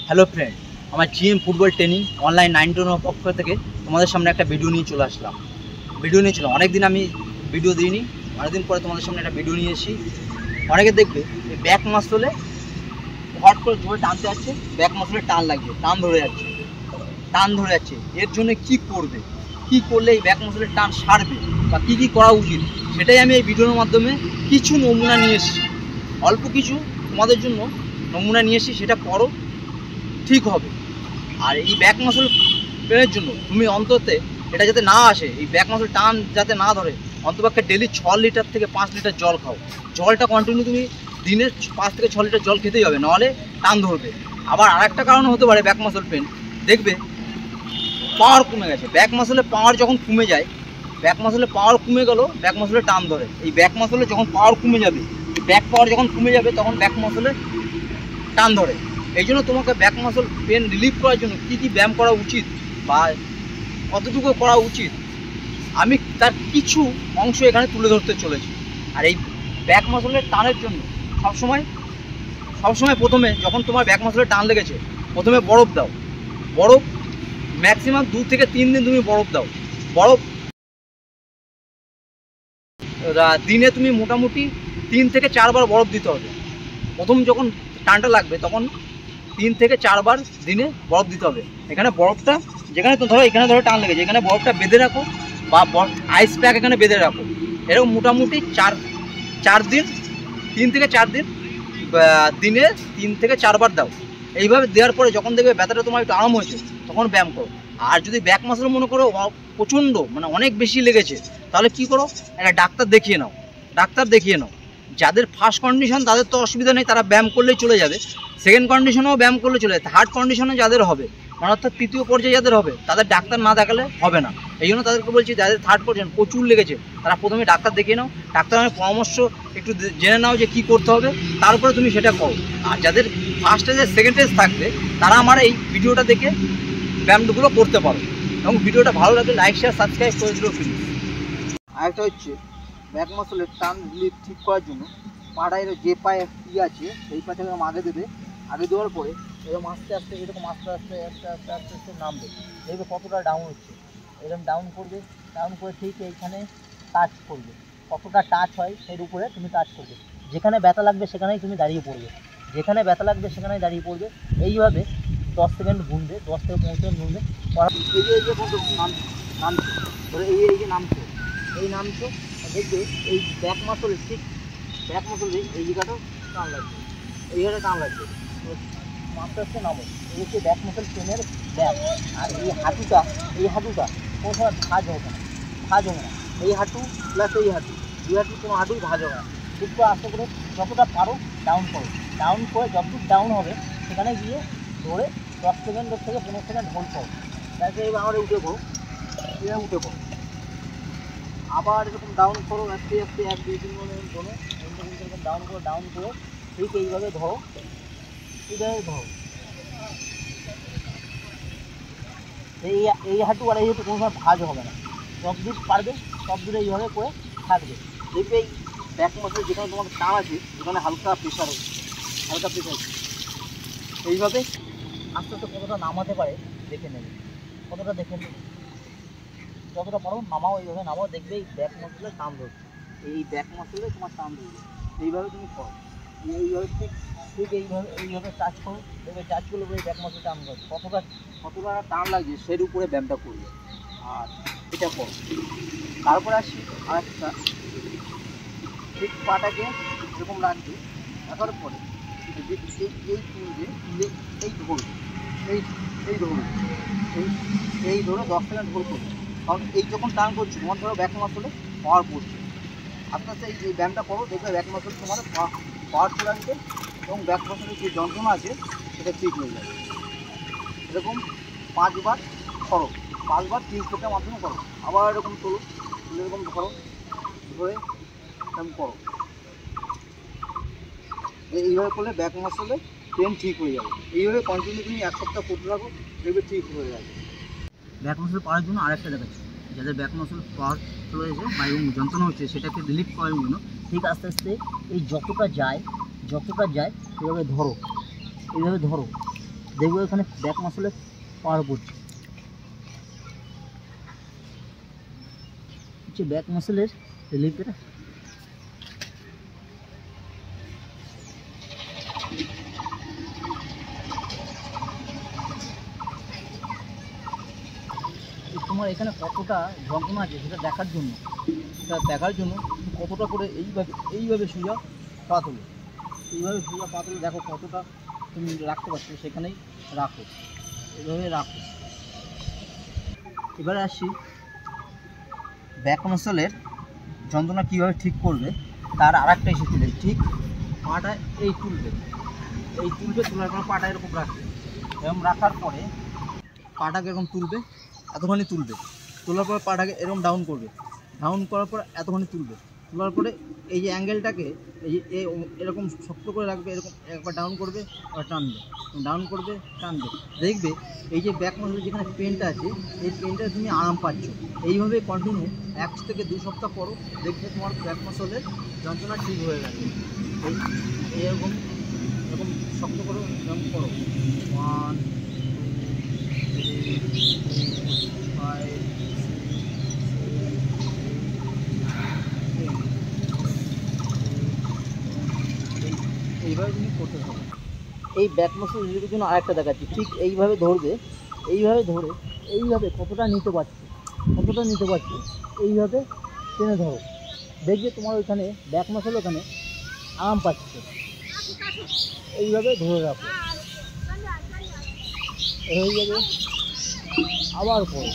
Hello friend, আমার GM football training online 9 পক্ষ থেকে তোমাদের সামনে একটা ভিডিও নিয়ে চলে আসলাম। অনেকদিন আমি ভিডিও দিইনি, অনেকদিন পরে তোমাদের সামনে একটা ভিডিও নিয়ে এসেছি। অনেকে দেখবে এই ব্যাক মাসলে হট করে জোরে টানতে যাচ্ছে, ব্যাক মাসলে টান লাগছে, টান ধরে যাচ্ছে। এর জন্য কি করবে, কি করলে এই ব্যাক মাসলের টান সারবে বা কী করা উচিত, সেটাই আমি এই ভিডিওর মাধ্যমে কিছু নমুনা নিয়ে এসেছি। অল্প কিছু তোমাদের জন্য নমুনা নিয়ে এসেছি, সেটা করো, ঠিক হবে। আর এই ব্যাক মাসল পেনের জন্য তুমি অন্তত এটা যাতে না আসে, এই ব্যাক মাসল টান যাতে না ধরে, অন্তপক্ষে ডেলি 6 লিটার থেকে 5 লিটার জল খাও। জলটা কন্টিনিউ তুমি দিনে 5 থেকে 6 লিটার জল খেতেই হবে, নাহলে টান ধরবে। আবার আরেকটা কারণ হতে পারে ব্যাক মাসল পেন, দেখবে পাওয়ার কমে গেছে। ব্যাক মাসলে পাওয়ার যখন কমে যায়, ব্যাক মাসলে পাওয়ার কমে গেল, ব্যাক মাসলে টান ধরে। এই ব্যাক মাসলে যখন পাওয়ার কমে যাবে, ব্যাক পাওয়ার যখন কমে যাবে, তখন ব্যাক মাসলে টান ধরে। এই জন্য তোমাকে ব্যাক মাসল পেন রিলিফ করার জন্য কী কী ব্যায়াম করা উচিত বা কতটুকু করা উচিত, আমি তার কিছু অংশ এখানে তুলে ধরতে চলেছি। আর এই ব্যাক মাসলের টানের জন্য সবসময় প্রথমে যখন তোমার ব্যাক মাসলের টান লেগেছে, প্রথমে বরফ দাও। বরফ ম্যাক্সিমাম 2 থেকে 3 দিন তুমি বরফ দাও। বরফ দিনে তুমি মোটামুটি 3 থেকে 4 বার বরফ দিতে হবে। প্রথম যখন টানটা লাগবে তখন 3 থেকে 4 বার দিনে বরফ দিতে হবে। এখানে বরফটা যেখানে তো ধরো এখানে টান লেগেছে, এখানে বরফটা বেঁধে রাখো বা আইস প্যাক এখানে বেঁধে রাখো। এরকম মোটামুটি 4 দিন, 3 থেকে 4 দিন দিনে 3 থেকে 4 বার দাও। এইভাবে দেওয়ার পরে যখন দেখবে ব্যথাটা তোমার একটু আরাম হয়েছে, তখন ব্যায়াম করো। আর যদি ব্যাক মাসল মনে করো প্রচণ্ড মানে অনেক বেশি লেগেছে, তাহলে কি করো, একটা ডাক্তার দেখিয়ে নাও। যাদের ফার্স্ট কন্ডিশন তাদের তো অসুবিধা নেই, তারা ব্যায়াম করলেই চলে যাবে। সেকেন্ড কন্ডিশনেও ব্যায়াম করলে চলে যাবে। থার্ড কন্ডিশনে যাদের হবে, মানে অর্থাৎ তৃতীয় পর্যায়ে যাদের হবে, তাদের ডাক্তার না দেখালে হবে না। এই জন্য তাদেরকে বলছি, যাদের থার্ড পর্যায়ে প্রচুর লেগেছে, তারা প্রথমে ডাক্তার দেখিয়ে নাও। ডাক্তারের পরামর্শ একটু জেনে নাও যে কী করতে হবে, তারপরে তুমি সেটা করো। আর যাদের ফার্স্ট স্টেজে সেকেন্ড স্টেজ থাকবে, তারা আমার এই ভিডিওটা দেখে ব্যায়ামগুলো করতে পারো। এবং ভিডিওটা ভালো লাগলে লাইক, শেয়ার, সাবস্ক্রাইব করে দিও প্লিজ। আরেকটা হচ্ছে ব্যাক মাসলের টান রিলিফ ঠিক করার জন্য পাড়ায় যে পায়ে ই আছে, সেই পা থেকে আগে দেবে। আগে দেওয়ার পরে এরকম আস্তে আস্তে নামবে। দেখবে কতটা ডাউন হচ্ছে, এরকম ডাউন করে ঠিক এইখানে টাচ করবে। কতটা টাচ হয় সেই উপরে তুমি টাচ করবে। যেখানে ব্যথা লাগবে সেখানেই তুমি দাঁড়িয়ে পড়বে। এইভাবে 10 সেকেন্ড গুনবে, 10 থেকে 15 সেকেন্ড গুনবে। এই যে নামছো, এই নামছো, দেখবে এই ব্যাক মাসলে ঠিক ব্যাক মাসলে এই জায়গাটাও টান লাগবে, আস্তে আস্তে নামো। এই হচ্ছে ব্যাক মাসল পেনের ব্যাক। আর এই হাঁটুটা কোনো সময় ভাঁজ হবে না। এই হাঁটু প্লাস এই হাঁটু, দুই হাঁটু কোনো হাঁটুই ভাঁজ হবে না। একটু আস্তে করে যতটা পারো ডাউন করে যতদূর ডাউন হবে সেখানে গিয়ে ধরে 10 সেকেন্ড থেকে 15 সেকেন্ড হোল্ড করো। তারপরে এইবার আমরা উঠে পড়ো। আবার এরকম ডাউন করো, আস্তে 1, 2, 3 মিনিট ধরো। এরকম ডাউন করে ঠিক এইভাবে ধরো। এই হাঁটু আর এই হাঁটু কোনো সময় ভাঁজ হবে না। সব দূর পারবে, সব দূরে এইভাবে করে থাকবে। দেখবে এই ব্যাক মাসলে যেখানে তোমার টান আছে, যেখানে হালকা প্রেশার এইভাবে আস্তে আস্তে কতটা নামাতে পারে দেখে নেবে। যতটা পারো নামাও, এইভাবে নামাও। দেখবে এই ব্যাক মাসলে টান ধরছে, তোমার টান ধরবে। এইভাবে তুমি করো, এইভাবে ঠিক এইভাবে টাচ করো। দেখবে টাচ করলে এই ব্যাক মাসলে টান ধরছে। কতটা টান লাগছে সের উপরে ব্যায়ামটা করবে। আর এটা করো। তারপরে আসি আরেকটা, ঠিক পাটাকে এরকম রাখবে। রাখার পরে এই ধরে 10 সেকেন্ড হোল্ড করবে। কারণ এই যখন টান করছো তোমার ধরো ব্যাক মাসলে পাওয়ার পড়ছে। আস্তে আস্তে এই ব্যায়ামটা করো, দেখবে ব্যাক মাসল তোমার পাওয়ার চলে আসবে এবং ব্যাক মাসলের যে যন্ত্রণা আছে সেটা ঠিক হয়ে যাবে। এরকম 5 বার করো, 5 বার 3 সেটের মাধ্যমে করো। আবার এরকম তোলো, এরকম ধরে এরকম করো। এইভাবে করলে ব্যাক মাসলে পেন ঠিক হয়ে যাবে। এইভাবে কন্টিনিউ তুমি 1 সপ্তাহ করতে থাকো, দেখবে ঠিক হয়ে যাবে। ব্যাক মাসল পাওয়ার জন্য আরেকটা দেখাচ্ছি, যাদের ব্যাক মাসল পাওয়ার চলে এসেছে বা এবং যন্ত্রণা হচ্ছে, সেটাকে রিলিফ করার জন্য ঠিক আস্তে আস্তে এই যতটা যায় এইভাবে ধরো। দেখবো এখানে ব্যাক মাসলে পাওয়ার পড়ছে, হচ্ছে ব্যাক মাসলের রিলিফের। তোমার এখানে কতটা যন্ত্রণা আছে সেটা দেখার জন্য কতটা করে এইভাবে সোজা পা তোলো, এইভাবে সোজা পা তোলো, দেখো কতটা তুমি রাখতে পারছো, সেখানেই রাখো, এইভাবে রাখো। এবারে আসছি ব্যাক মাসলের যন্ত্রণা কীভাবে ঠিক করবে তার আর একটা এসে দিলে, ঠিক পাটা এই তুলবে, তোলার পর পাটা এরকম রাখবে, এরকম রাখার পরে পাটাকে এরকম তুলবে, এতখানি তুলবে, তোলার পর পাটাকে এরকম ডাউন করবে, ডাউন করার পর এতখানি তুলবে, তোলার পরে এই যে অ্যাঙ্গেলটাকে এই যে এরকম শক্ত করে রাখবে, এরকম একবার ডাউন করবে আবার টানবে, ডাউন করবে টানবে, দেখবে এই যে ব্যাক মাসলে যেখানে পেনটা আছে এই পেনটা তুমি আরাম পাচ্ছ। এইভাবে কন্টিনিউ 1 থেকে 2 সপ্তাহ করো, দেখবে তোমার ব্যাক মাসলের যন্ত্রণা ঠিক হয়ে গেছে। এরকম এরকম শক্ত করো, এরকম করো, 1 2 3 4 5 এইভাবে তুমি করতে থাকো। এই ব্যাক মাসল রিলিফের জন্য আরেকটা দেখাচ্ছি, ঠিক এইভাবে ধরবে, এইভাবে ধরে এইভাবে কতটা নিতে পারছে, এইভাবে টেনে ধরো, দেখবে তোমার ওইখানে ব্যাক মাসল ওখানে আরাম পাচ্ছে। এইভাবে ধরে রাখো, এইভাবে আবার করো।